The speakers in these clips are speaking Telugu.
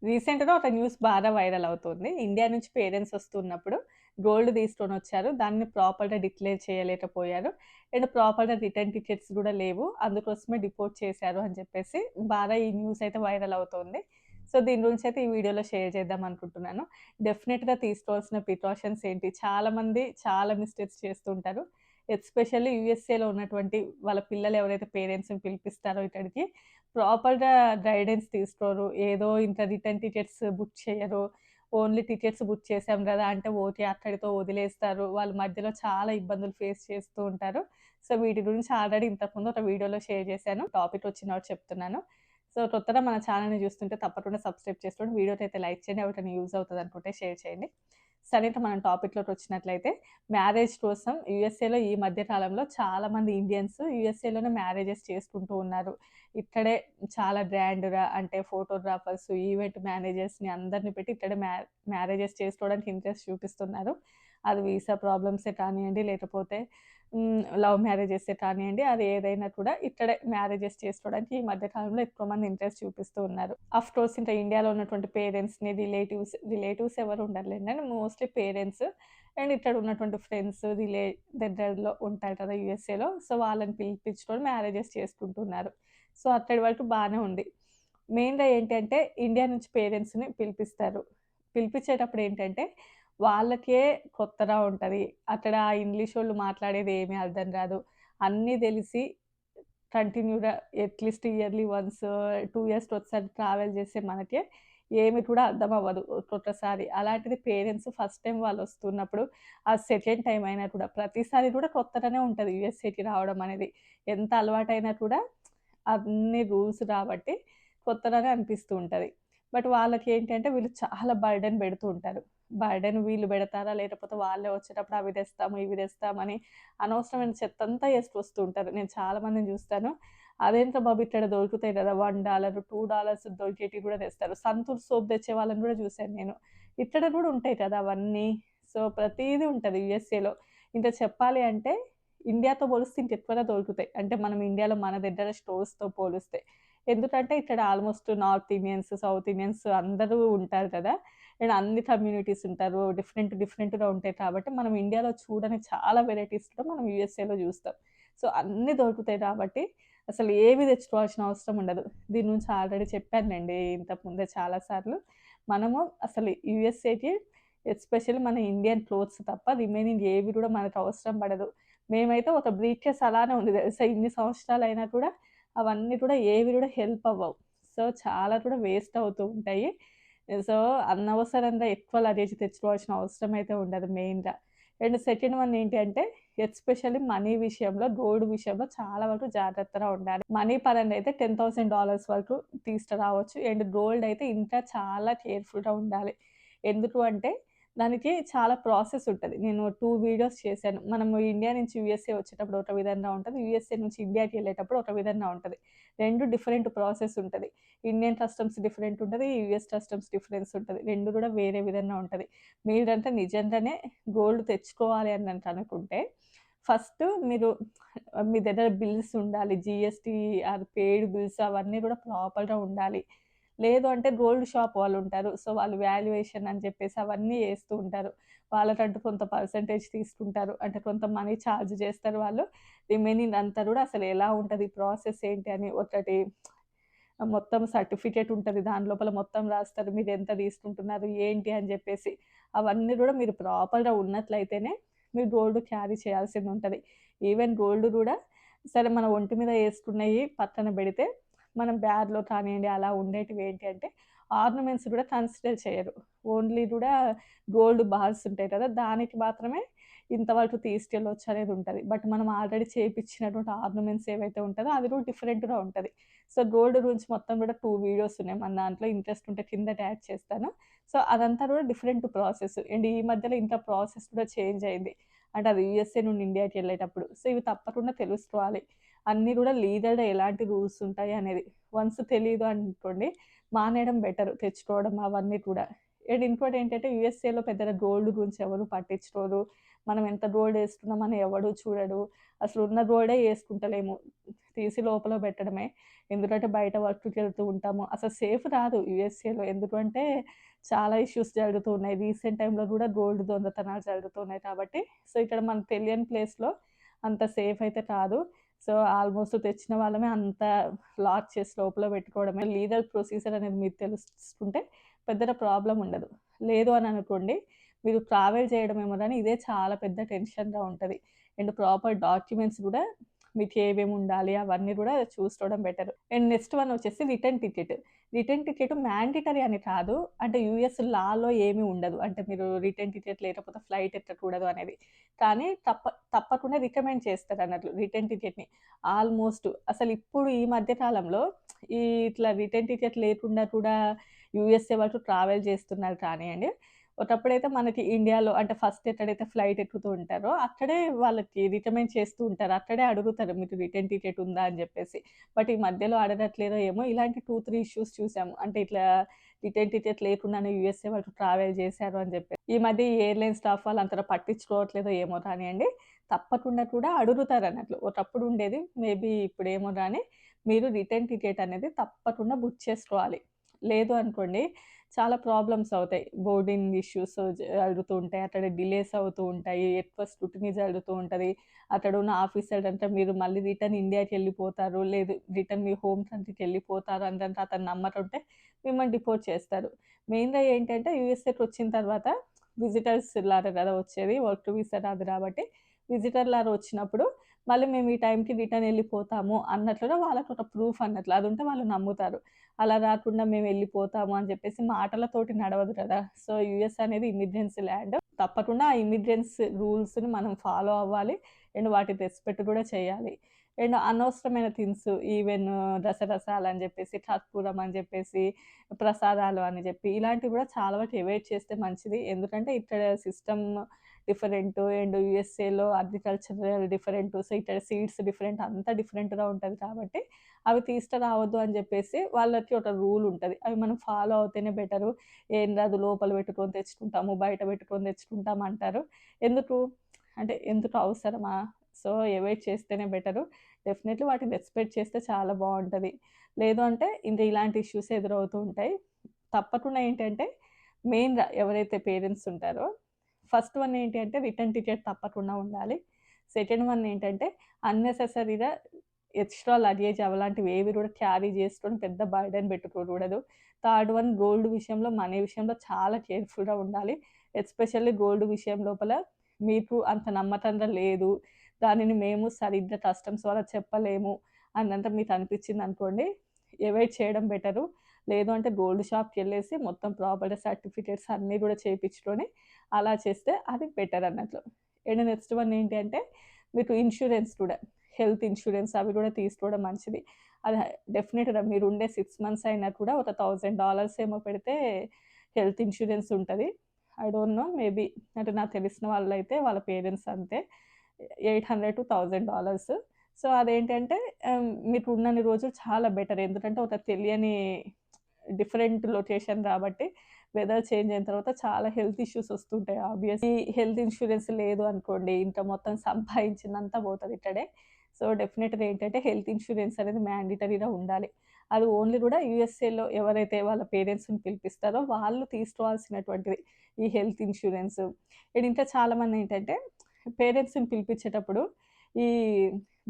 రీసెంట్‌గా ఒక న్యూస్ బాగా వైరల్ అవుతుంది. ఇండియా నుంచి పేరెంట్స్ వస్తున్నప్పుడు గోల్డ్ తీసుకొనొచ్చారు. దాన్ని ప్రాపర్‌గా డిక్లేర్ చేయలేకపోయారు. అండ్ ప్రాపర్‌గా రిటర్న్ టికెట్స్ గూడా లేవు. అందుకోసమే డిపోర్ట్ చేశారు అని చెప్పేసి బాగా ఈ న్యూస్ అయితే వైరల్ అవుతోంది. సో, దీని గురించి అయితే ఈ వీడియోలో షేర్ చేద్దాం అనుకుంటున్నాను. డెఫినిట్‌గా తీసుకోవాల్సిన ప్రికాషన్స్ ఏంటి? చాలామంది చాలా మిస్టేక్స్ చేస్తూ ఉంటారు. ఎస్పెషల్లీ యూఎస్ఏలో ఉన్నటువంటి వాళ్ళ పిల్లలు ఎవరైతే పేరెంట్స్‌ని పిలిపిస్తారో ఇక్కడికి ప్రాపర్‌గా గైడెన్స్ తీసుకోరు. ఏదో ఇంత రిటర్న్ టికెట్స్ బుక్ చేయరు. ఓన్లీ టికెట్స్ బుక్ చేసాం గదా! అంటే ఓకే. అక్కడితో వదిలేస్తారు. వాళ్ళు మధ్యలో చాలా ఇబ్బందులు ఫేస్ చేస్తూ ఉంటారు. సో, వీటి గురించి ఆల్రెడీ ఇంతకుముందు ఒక వీడియోలో షేర్ చేశాను. టాపిక్ వచ్చిన కాబట్టి చెప్తున్నాను. సో, కొత్తగా మన ఛానెల్‌ని చూస్తుంటే తప్పకుండా సబ్స్క్రైబ్ చేసుకోండి. వీడియోనైతే లైక్ చేయండి. ఎవరికైనా యూజ్ అవుతదనుకుంటే షేర్ చేయండి. సరే ఇంక మనం టాపిక్‌లోకొచ్చినట్లయితే మ్యారేజ్ కోసం యూఎస్ఏలో ఈ మధ్య కాలంలో చాలామంది ఇండియన్స్ యూఎస్ఏలోనే మ్యారేజెస్ చేసుకుంటూ ఉన్నారు. ఇక్కడే చాలా గ్రాండ్‌గా అంటే ఫోటోగ్రాఫర్స్, ఈవెంట్ మేనేజర్స్‌ని అందరిని పెట్టి ఇక్కడే మ్యారేజెస్ చేసుకోవడానికి ఇంట్రెస్ట్ చూపిస్తున్నారు. అది వీసా ప్రాబ్లమ్సే కానియండి, లేకపోతే లవ్ మ్యారేజెసే కానియండి, అది ఏదైనా కూడా ఇక్కడే మ్యారేజెస్ చేసుకోవడానికి ఈ మధ్య కాలంలో ఎక్కువ మంది ఇంట్రెస్ట్ చూపిస్తూ ఉన్నారు. ఆఫ్‌కోర్స్ ఇంకా ఇండియాలో ఉన్నటువంటి పేరెంట్స్‌ని, రిలేటివ్స్ ఎవరు ఉండరులెండి. మోస్ట్‌లీ పేరెంట్స్ అండ్ ఇక్కడ ఉన్నటువంటి ఫ్రెండ్స్, దగ్గరలో ఉంటారు కదా యూఎస్ఏలో. సో, వాళ్ళని పిలిపించుకొని మ్యారేజెస్ చేసుకుంటున్నారు. సో, అక్కడి వరకు బానే ఉంది. మెయిన్‌గా ఏంటంటే ఇండియా నుంచి పేరెంట్స్‌ని పిలిపిస్తారు. పిలిపించేటప్పుడు ఏంటంటే వాళ్ళకే కొత్తగా ఉంటది. అక్కడ ఇంగ్లీషోళ్ళు మాట్లాడేది ఏమీ అర్థం గాదు. అన్నీ తెలిసి కంటిన్యూ‌గా అట్‌లీస్ట్ ఇయర్‌లీ వన్స్ 2 ఇయర్స్‌కి ఒకసారి ట్రావెల్ చేసే మనకే ఏమి కూడా అర్థమవ్వదు ఒక్కొక్కసారి. అలాంటిది పేరెంట్స్ ఫస్ట్ టైమ్ వాళ్ళొస్తున్నప్పుడు, ఆ సెకండ్ టైమ్ అయినా కూడా ప్రతిసారి కూడా కొత్తగానే ఉంటది యూఎస్ఏకి రావడం అనేది. ఎంత అలవాటైనా కూడా అన్ని రూల్స్ కాబట్టి కొత్తలాగా అనిపిస్తూ ఉంటది. బట్ వాళ్ళకేంటంటే వీళ్ళు చాలా బర్డెన్ పెడుతూ ఉంటారు. బర్డెన్ వీళ్ళు పెడతారా? లేకపోతే వాళ్ళే వచ్చేటప్పుడు అవి తెస్తాము, ఇవి తెస్తామని అనవసరమైన చెత్తంతా ఏసుకొస్తూ ఉంటారు. నేను చాలా మందిని చూస్తాను. అదేంట్రా బాబు ఇక్కడ దొరుకుతాయి కదా! $1, $2 దొరికేటివి కూడా తెస్తారు. సంతూర్ సోప్ తెచ్చే వాళ్ళని కూడా చూసాను నేను. ఇక్కడ కూడా ఉంటాయి కదా! అవన్నీ. సో, ప్రతీదీ ఉంటది యూఎస్ఏలో. ఇంకా చెప్పాలి అంటే ఇండియాతో పోలిస్తే ఇంకెక్కువగా దొరుకుతాయి. అంటే మనం ఇండియాలో మన దగ్గర స్టోర్స్‌తో పోలిస్తే. ఎందుకంటే ఇక్కడ almost north Indians, south Indians అందరూ ఉంటారు కదా! అండ్ అన్ని కమ్యూనిటీస్ ఉంటారు. డిఫరెంట్‌గా ఉంటాయి కాబట్టి మనం ఇండియాలో చూడని చాలా వెరైటీస్ కూడా మనం యూఎస్ఏలో చూస్తాం. సో, అన్నీ దొరుకుతాయి కాబట్టి అసలు ఏవి తెచ్చుకోవాల్సిన అవసరం ఉండదు. దీని గురించి ఆల్రెడీ చెప్పానులెండి ఇంతకు ముందే చాలా సార్లు. మనము అసలు యూఎస్ఏకి ఎస్పెషల్లీ మన ఇండియన్ క్లోత్స్ తప్ప రిమైనింగ్ ఏవి కూడా మనకు అవసరం పడదు. మేమైతే ఒక బ్రీఫ్ కేస్ అలానే ఉంది తెలుసా! ఇన్ని సంవత్సరాలయినా కూడా అవన్నీ కూడా ఏవి కూడా హెల్ప్ అవ్వవు. సో, చాలా కూడా వేస్ట్ అవుతూ ఉంటాయి. సో, అనవసరంగా ఎక్కువ లగేజ్ తెచ్చుకోవాల్సిన అవసరం అయితే ఉండదు మెయిన్‌గా. అండ్ సెకండ్ వన్ ఏంటి అంటే ఎస్పెషల్లీ మనీ విషయంలో, గోల్డ్ విషయంలో చాలా వరకు జాగ్రత్తగా ఉండాలి. మనీ పరంగా అయితే $10,000 వరకు తీసుకురావచ్చు. అండ్ గోల్డ్ అయితే ఇంకా చాలా కేర్‌ఫుల్‌గా ఉండాలి. ఎందుకు అంటే దానికి చాలా ప్రాసెస్ ఉంటది. నేను 2 వీడియోస్ చేశాను. మనము ఇండియా నుంచి యూఎస్ఏ వచ్చేటప్పుడు ఒక విధంగా ఉంటది. యూఎస్ఏ నుంచి ఇండియాకెళ్ళేటప్పుడు ఒక విధంగా ఉంటది. 2 డిఫరెంట్ ప్రాసెస్ ఉంటది. ఇండియన్ కస్టమ్స్ డిఫరెంట్ ఉంటది. యూఎస్ కస్టమ్స్ డిఫరెన్స్ ఉంటది. 2 కూడా వేరే విధంగా ఉంటది. మీరంటే నిజంగానే గోల్డ్ తెచ్చుకోవాలి అని గనుక అనుకుంటే ఫస్ట్ మీరు మీ దగ్గర బిల్స్ ఉండాలి. జీఎస్టీ ఆర్ పెయిడ్ బిల్స్ అవన్నీ కూడా ప్రాపర్‌గా ఉండాలి. లేదు అంటే గోల్డ్ షాప్ వాళ్ళుంటారు. సో, వాళ్ళు వాల్యుయేషన్ అని చెప్పేసి అవన్నీ ఏస్తూ ఉంటారు. వాళ్ళకంటూ కొంత పర్సెంటేజ్ తీసుకుంటారు. అంటే కొంత మనీ చార్జ్ చేస్తారు వాళ్ళు. రిమైనింగ్ అంతా కూడా అసలు ఎలా ఉంటది, ప్రాసెస్ ఏంటి అని ఒకటి మొత్తం సర్టిఫికేట్ ఉంటది. దాని లోపల మొత్తం రాస్తారు. మీరెంత తీసుకుంటున్నారు, ఏంటి అని జెప్పేసి. అవన్నీ గూడా మీరు ప్రాపర్‌గా ఉన్నట్లయితేనే మీరు గోల్డ్ క్యారీ చేయాల్సిందుంటది. ఈవెన్ గోల్డ్ గూడా సరే మన ఒంటి మీద యేసుకున్నయి పక్కన బెడితే, మనం బ్యాగ్‌లో కానియండి అలా ఉండేటివి ఏంటి అంటే, ఆర్నమెంట్స్ గూడా కన్సిడర్ చేయరు. ఓన్లీ గూడా గోల్డ్ బార్స్ ఉంటాయి కదా! దానికి మాత్రమే ఇంతవరకు తీసుకెళ్ళొచ్చనేది ఉంటది. బట్ మనం ఆల్రెడీ చేపిచ్చినటువంటి ఆర్నమెంట్స్ ఏవైతే ఉంటదో అది గూడా డిఫరెంట్‌గా ఉంటది. సో, గోల్డ్ గురించి మొత్తం గూడా 2 వీడియోస్ ఉన్నాయి మన దాంట్లో. ఇంట్రెస్ట్ ఉంటే కింద ట్యాగ్ చేస్తాను. సో, అదంతా గూడా డిఫరెంట్ ప్రాసెస్. అండ్ ఈ మధ్యలో ఇంకా ప్రాసెస్ కూడా చేంజ్ అయింది. అంటే అది యూఎస్ఏ నుండి ఇండియాకెళ్ళేటప్పుడు. సో, ఇవి తప్పకుండా తెలుసుకోవాలి. అన్నీ గూడా లీగల్‌గా ఎలాంటి రూల్స్ ఉంటాయి అనేది. వన్స్ తెలీదు అనుకోండి మానేయడం బెటర్ తెచ్చుకోవడం అవన్నీ కూడా. అండ్ ఇంకోటి ఏంటంటే యూఎస్ఏలో పెద్దగా గోల్డ్ గురించి ఎవరు పట్టించుకోరు. మనం ఎంత గోల్డ్ ఏసుకున్నామని ఎవడు చూడడు. అసలు ఉన్న గోల్డే ఏసుకుంటలేము. తీసి లోపల పెట్టడమే. ఎందుకంటే బయట వర్క్‌కెళ్తూ ఉంటాము. అసలు సేఫ్ రాదు యూఎస్ఏలో. ఎందుకంటే చాలా ఇష్యూస్ జరుగుతూ ఉన్నాయి. రీసెంట్ టైమ్‌లో గూడా గోల్డ్ దొంగతనాలు జరుగుతున్నాయి కాబట్టి, సో, ఇక్కడ మనకు తెలియని ప్లేస్‌లో అంత సేఫ్ అయితే కాదు. సో, ఆల్‌మోస్ట్ తెచ్చిన వాళ్ళమే అంతా లాక్ చేసి లోపల పెట్టుకోవడమే. లీగల్ ప్రొసీజర్ అనేది మీకు తెలుసుకుంటే పెద్దగా ప్రాబ్లమ్ ఉండదు. లేదు అని అనుకోండి, మీరు ట్రావెల్ చేయడమేమో గానీ ఇదే చాలా పెద్ద టెన్షన్‌గా ఉంటది. అండ్ ప్రాపర్ డాక్యుమెంట్స్ గూడా మీకేమేమి ఉండాలి అవన్నీ గూడా చూసుకోవడం బెటర్. అండ్ నెక్స్ట్ వన్ వచ్చేసి return ticket. Return ticket mandatory అని కాదు. అంటే యూఎస్ లాలో ఏమి ఉండదు. అంటే మీరు రిటర్న్ టికెట్ లేకపోతే ఫ్లైట్ ఎక్కకూడదు అనేది. కానీ తప్పకుండా రికమెండ్ చేస్తారన్నట్లు రిటర్న్ టికెట్‌ని. ఆల్‌మోస్ట్ అసలిప్పుడు ఈ మధ్య కాలంలో ఈ ఇట్లా రిటర్న్ టికెట్ లేకుండా కూడా యూఎస్ఏ వరకు ట్రావెల్ చేస్తున్నారు కానియండి. ఒకప్పుడైతే మనకి ఇండియాలో అంటే ఫస్ట్ ఎక్కడైతే ఫ్లైట్ ఎక్కుతూ ఉంటారో, అక్కడే వాళ్ళకి రికమెండ్ చేస్తూ ఉంటారు. అక్కడే అడుగుతారు మీకు రిటర్న్ టికెట్ ఉందా అని జెప్పేసి. బట్ ఈ మధ్యలో అడగట్లేదో ఏమో ఇలాంటి 2, 3 ఇష్యూస్ చూసాము. అంటే ఇట్లా రిటర్న్ టికెట్ లేకుండానే యూఎస్ఏ వరకు ట్రావెల్ చేశారు అని జెప్పి. ఈ మధ్య ఈ ఎయిర్‌లైన్ స్టాఫ్ వాళ్ళు అంతగా పట్టించుకోవట్లేదో ఏమో కానియండి. తప్పకుండా కూడా అడుగుతారన్నట్లు. ఒకప్పుడు ఉండేది. మేబీ ఇప్పుడేమో గానీ, మీరు రిటర్న్ టికెట్ అనేది తప్పకుండా బుక్ చేసుకోవాలి. లేదు అనుకోండి చాలా ప్రాబ్లమ్స్ అవుతాయి. బోర్డింగ్ ఇష్యూస్ జరుగుతూ ఉంటాయి. అక్కడ డిలేస్ అవుతూ ఉంటాయి. ఎక్కువ స్క్రూటినీ జరుగుతూ ఉంటది. అక్కడున్న ఆఫీసర్ అంతా మీరు మళ్ళీ రిటర్న్ ఇండియాకెళ్ళిపోతారు. లేదు రిటర్న్ మీ హోమ్ కంట్రీకెళ్ళిపోతారు అనంత అతను నమ్మకుంటే మిమ్మల్ని డిపోర్ట్ చేస్తారు. మెయిన్‌గా ఏంటంటే యూఎస్ఏకొచ్చిన తర్వాత విజిటర్స్ లాగా కదా వచ్చేది. వర్క్ వీసా రాదు కాబట్టి విజిటర్ లాగా వచ్చినప్పుడు మళ్ళీ మేము ఈ టైంకి రిటర్న్ ఎళ్ళిపోతాము అన్నట్లుగా వాళ్ళకొక ప్రూఫ్ అన్నట్లు. అదుంటే వాళ్ళు నమ్ముతారు. అలా గాకుండా మేమెళ్ళిపోతాము అని జెప్పేసి మాటలతోటి నడవదు కదా! సో, యూఎస్ అనేది ఇమ్మిగ్రెన్సీ ల్యాండ్. తప్పకుండా ఆ ఇమ్మిగ్రెన్స్ రూల్స్‌ని మనం ఫాలో అవ్వాలి. అండ్ వాటికి రెస్పెక్ట్ గూడా చేయాలి. అండ్ అనవసరమైన థింగ్స్ ఈవెన్ రసరసాలని జెప్పేసి, కర్పూరం అని జెప్పేసి, ప్రసాదాలు అని జెప్పి ఇలాంటివి గూడా చాలా వరకు అవాయిడ్ చేస్తే మంచిది. ఎందుకంటే ఇక్కడ సిస్టమ్ డిఫరెంటు అండ్ యూఎస్ఏలో అగ్రికల్చరల్ డిఫరెంటు. సో, ఇక్కడ సీడ్స్ డిఫరెంట్ అంతా డిఫరెంట్‌గా ఉంటది కాబట్టి అవి తీసుకురావద్దు అని జెప్పేసి వాళ్ళకి ఒక రూల్ ఉంటది. అవి మనం ఫాలో అవుతేనే బెటరు. ఏం గాదు లోపల పెట్టుకొని తెచ్చుకుంటాము, బయట పెట్టుకొని తెచ్చుకుంటాం అంటారు. ఎందుకు? అంటే ఎందుకు అవసరమా? సో, అవాయిడ్ చేస్తేనే బెటరు. డెఫినెట్‌లీ వాటిని రెస్పెక్ట్ చేస్తే చాలా బావుంటది. లేదు అంటే ఇంక ఇలాంటి ఇష్యూస్ ఎదురవుతూ ఉంటాయి. తప్పకుండా ఏంటంటే మెయిన్‌గా ఎవరైతే పేరెంట్స్ ఉంటారో ఫస్ట్ వన్ ఏంటి అంటే రిటర్న్ టికెట్ తప్పకుండా ఉండాలి. సెకండ్ వన్ ఏంటంటే అన్నెసెసరీగా ఎక్స్‌ట్రా లగేజ్ అలాంటివి ఏవి కూడా క్యారీ చేసుకొని పెద్ద బర్డెన్ పెట్టుకోకూడదు. థర్డ్ వన్ గోల్డ్ విషయంలో, మనీ విషయంలో చాలా కేర్‌ఫుల్‌గా ఉండాలి. ఎస్పెషల్లీ గోల్డ్ విషయం లోపల మీకు అంత నమ్మకంగా లేదు. దానిని మేము సరిగ్గా కస్టమ్స్ వాళ్ళకి చెప్పలేము అన్నంత మీకు అనిపించిందనుకోండి, అవాయిడ్ చేయడం బెటరు. లేదు అంటే గోల్డ్ షాప్‌కెళ్ళేసి మొత్తం ప్రాపర్‌గా సర్టిఫికేట్స్ అన్నీ కూడా చేపించుకొని అలా చేస్తే అది బెటర్ అన్నట్లు. అండ్ నెక్స్ట్ వన్ ఏంటి అంటే మీకు ఇన్స్యూరెన్స్ కూడా హెల్త్ ఇన్స్యూరెన్స్ అవి కూడా తీసుకోవడం మంచిది. అది డెఫినిట్‌గా మీరుండే 6 మంత్స్ అయినా కూడా ఒక $1000 ఏమో పెడితే హెల్త్ ఇన్స్యూరెన్స్ ఉంటది. ఐ డోంట్ నో మేబీ అంటే నాకు తెలిసిన వాళ్ళైతే వాళ్ళ పేరెంట్స్ అంతే. $800-1000 సో, అదేంటంటే మీకు ఉన్నన్ని రోజులు చాలా బెటర్. ఎందుకంటే ఒక తెలియని డిఫరెంట్ లొకేషన్ కాబట్టి వెదర్ చేంజ్ అయిన తర్వాత చాలా హెల్త్ ఇష్యూస్ వస్తుంటాయి ఆబ్వియస్‌లీ. హెల్త్ ఇన్స్యూరెన్స్ లేదు అనుకోండి, ఇంక మొత్తం సంపాదించిందంతా పోతది ఇక్కడే. సో, డెఫినిట్‌గా ఏంటంటే హెల్త్ ఇన్స్యూరెన్స్ అనేది మ్యాండేటరీగా ఉండాలి. అది ఓన్లీ గూడా యూఎస్ఏలో ఎవరైతే వాళ్ళ పేరెంట్స్‌ని పిలిపిస్తారో వాళ్ళు తీసుకోవాల్సినటువంటిది ఈ హెల్త్ ఇన్స్యూరెన్స్. అండ్ ఇంకా చాలామందేంటంటే పేరెంట్స్‌ని పిలిపించేటప్పుడు ఈ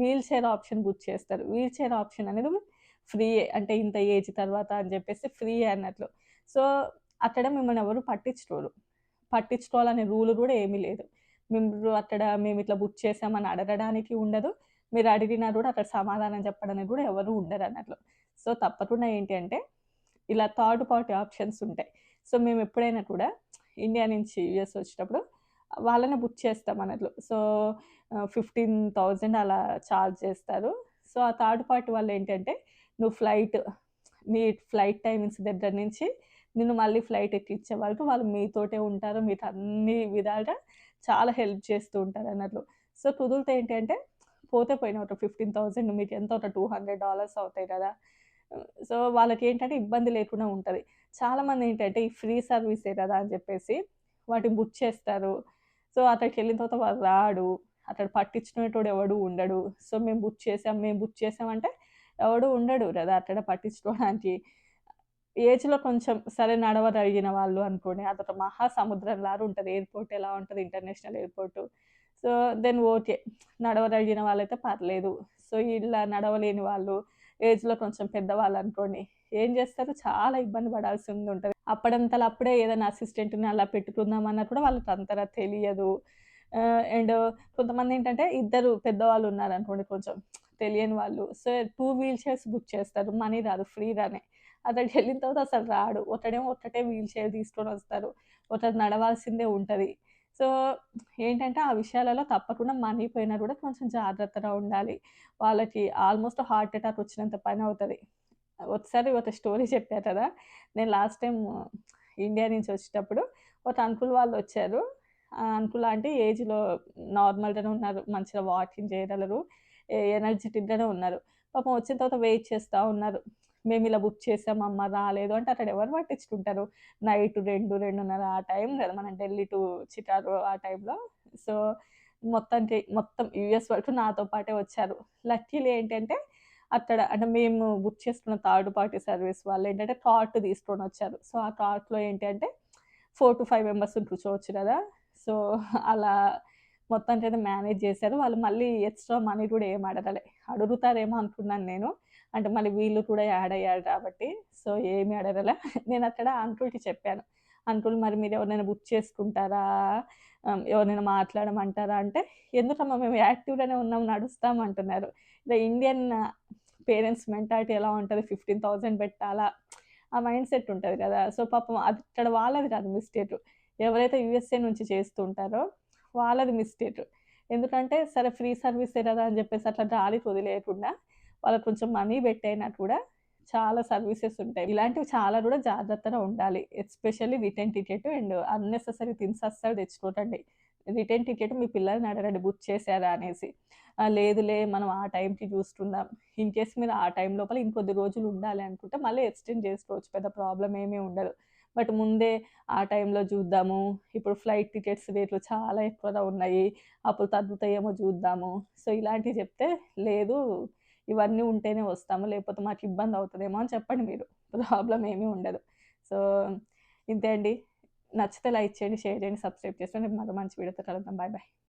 వీల్ చైర్ ఆప్షన్ బుక్ చేస్తారు. వీల్ చైర్ ఆప్షన్ అనేది ఫ్రీయే. అంటే ఇంత ఏజ్ తర్వాత అని జెప్పేసి ఫ్రీయే అన్నట్లు. సో, అక్కడ మిమ్మల్ని ఎవరు పట్టించుకోరు. పట్టించుకోవాలనే రూల్ గూడా ఏమీ లేదు. మీరు అక్కడ మేమిట్లా బుక్ చేసామని అడగడానికి ఉండదు. మీరు అడిగినా గూడా అక్కడ సమాధానం చెప్పడానికి గూడా ఎవరు ఉండరన్నట్లు. సో, తప్పకుండా ఏంటి అంటే ఇలా థర్డ్ పార్టీ ఆప్షన్స్ ఉంటాయి. సో, మేమెప్పుడైనా కూడా ఇండియా నుంచి యూఎస్ వచ్చేటప్పుడు వాళ్ళనే బుక్ చేస్తామన్నట్లు. సో, 15,000 అలా చార్జ్ చేస్తారు. సో, ఆ థర్డ్ పార్టీ వాళ్ళేంటంటే నువ్వు నీ ఫ్లైట్ టైమింగ్స్ దగ్గర నుంచి నిన్ను మళ్ళీ ఫ్లైట్ ఎక్కిచ్చే వరకు వాళ్ళు మీతోటే ఉంటారు. మీకు అన్ని విధాలుగా చాలా హెల్ప్ చేస్తూ ఉంటారన్నట్లు. సో, కుదిరితే ఏంటి అంటే పోతే పోయిన ఒక 15,000 మీకెంత ఒక $200 అవుతాయి కదా! సో, వాళ్ళకేంటంటే ఇబ్బంది లేకుండా ఉంటది. చాలామందేంటంటే ఈ ఫ్రీ సర్వీసే కదా అని చెప్పేసి వాటిని బుక్ చేస్తారు. సో, అక్కడికెళ్ళిన తర్వాత వాడు రాడు. అక్కడ పట్టించుకునేటోడు ఎవడు ఉండడు. సో, మేము బుక్ చేసాం అంటే ఎవడు ఉండడు గదా! అక్కడ పట్టించుకోవడానికి. ఏజ్‌లో కొంచెం సరే నడవగలిగిన వాళ్ళు అనుకోండి. అదొక మహా సముద్రంలాగా ఉంటది. ఎయిర్‌పోర్ట్ ఎలా ఉంటది international airport. So, then okay. నడవగలిగిన వాళ్ళైతే పర్లేదు. సో, ఇలా నడవలేని వాళ్ళు, ఏజ్‌లో కొంచెం పెద్దవాళ్ళనుకోండి, ఏం జేస్తారు చాలా ఇబ్బంది పడాల్సిందుంటది. అప్పుడంతల అప్పుడే ఏదైనా అసిస్టెంట్‌ని అలా పెట్టుకుందామన్నా కూడా వాళ్ళకి అంతగా తెలియదు. అండ్ కొంతమందేంటంటే ఇద్దరు పెద్దవాళ్ళున్నారనుకోండి కొంచెం తెలియని వాళ్ళు. సో, 2 వీల్ చైర్స్ బుక్ చేస్తారు. మనీ రాదు ఫ్రీగానే. అక్కడికెళ్ళిన తర్వాత అసలు రాడు. ఒకడేమో ఒక్కటే వీల్ చైర్ తీసుకొనొస్తారు. ఒకడు నడవాల్సిందే ఉంటది. సో, ఏంటంటే ఆ విషయాలలో తప్పకుండా మనీ పోయినా కూడా కొంచెం జాగ్రత్తగా ఉండాలి. వాళ్ళకి ఆల్‌మోస్ట్ హార్ట్ అటాక్ వచ్చినంత పనవుతది. ఒకసారి ఒక స్టోరీ చెప్పా కదా! నేను లాస్ట్ టైమ్ ఇండియా నుంచి వచ్చేటప్పుడు ఒక అంకుల్ వాళ్ళొచ్చారు. ఆ అంకుల్ ఆంటీ ఏజ్‌లో నార్మల్‌గానే ఉన్నారు. మంచిగా వాకింగ్ చేయగలరు. ఎనర్జిటిక్‌గానే ఉన్నారు. పాపం వచ్చిన తర్వాత వెయిట్ చేస్తా ఉన్నారు. మేమిలా బుక్ చేసామమ్మ రాలేదు అంటే అక్కడ ఎవరు పట్టించుకుంటారు. నైట్ 2, 2:30 ఆ టైం కదా! మనం ఢిల్లీ టు చికాగో ఆ టైంలో. సో, మొత్తం యూఎస్ వరకు నాతో పాటే వచ్చారు. లక్కీలీ ఏంటంటే అక్కడ అంటే మేము బుక్ చేసుకున్న థర్డ్ పార్టీ సర్వీస్ వాళ్ళేంటంటే కార్ట్ తీసుకొనొచ్చారు. సో, ఆ కార్ట్‌లో ఏంటి అంటే 4-5 మెంబర్స్‌ని కూర్చోవచ్చు కదా! సో, అలా మొత్తానికైతే మేనేజ్ చేశారు. వాళ్ళు మళ్ళీ ఎక్స్‌ట్రా మనీ కూడా ఏమి అడగలే. అడుగుతారేమో అనుకున్నాను నేను. అంటే మళ్ళీ వీళ్ళు కూడా యాడ్ అయ్యారు కాబట్టి. సో, ఏమి అడగలే. నేనక్కడ అంకుల్‌కి చెప్పాను. అంకుల్ మరి మీరు ఎవరినైనా బుక్ చేసుకుంటారా? ఎవరినైనా మాట్లాడమంటారా? అంటే ఎందుకమ్మా మేము యాక్టివ్‌గానే ఉన్నాం, నడుస్తాం అంటున్నారు. ఇండియన్ పేరెంట్స్ మెంటాలిటీ ఎలా ఉంటది 15,000 పెట్టాలా? ఆ మైండ్ సెట్ ఉంటది కదా! సో, పాపం అది ఇక్కడ వాళ్ళది కాదు మిస్టేకు. ఎవరైతే యూఎస్ఏ నుంచి చేస్తూ ఉంటారో వాళ్ళది మిస్టేకు. ఎందుకంటే సరే ఫ్రీ సర్వీసే కదా! అని చెప్పేసి అట్లా గాలికి వదిలేయకుండా వాళ్ళకి కొంచెం మనీ పెట్టైనా కూడా చాలా సర్వీసెస్ ఉంటాయి. ఇలాంటివి చాలా కూడా జాగ్రత్తగా ఉండాలి. Especially return ticket and unnecessary things అస్సలు తెచ్చుకోకండి. రిటర్న్ టికెట్ మీ పిల్లల్ని అడగండి బుక్ చేశారా అనేసి. లేదులే మనం ఆ టైంకి చూసుకుందాం. ఇన్ కేస్ మీరు ఆ టైం లోపల ఇంకొద్ది రోజులు ఉండాలి అనుకుంటే మళ్ళీ ఎక్స్‌టెండ్ చేసుకోవచ్చు. పెద్ద ప్రాబ్లమ్ ఏమీ ఉండదు. బట్ ముందే ఆ టైంలో చూద్దాము. ఇప్పుడు ఫ్లైట్ టికెట్స్ రేట్లు చాలా ఎక్కువగా ఉన్నాయి. అప్పుడు తగ్గుతాయేమో చూద్దాము. సో, ఇలాంటివి చెప్తే లేదు ఇవన్నీ ఉంటేనే వస్తాము. లేకపోతే మాకు ఇబ్బంది అవుతదేమో అని చెప్పండి మీరు. ప్రాబ్లమ్ ఏమీ ఉండదు. సో, ఇంతే అండి. నచ్చితే లైక్ చేయండి, షేర్ చేయండి, సబ్స్క్రైబ్ చేసుకోండి. మరో మంచి వీడియోతో కలుద్దాం. Bye bye.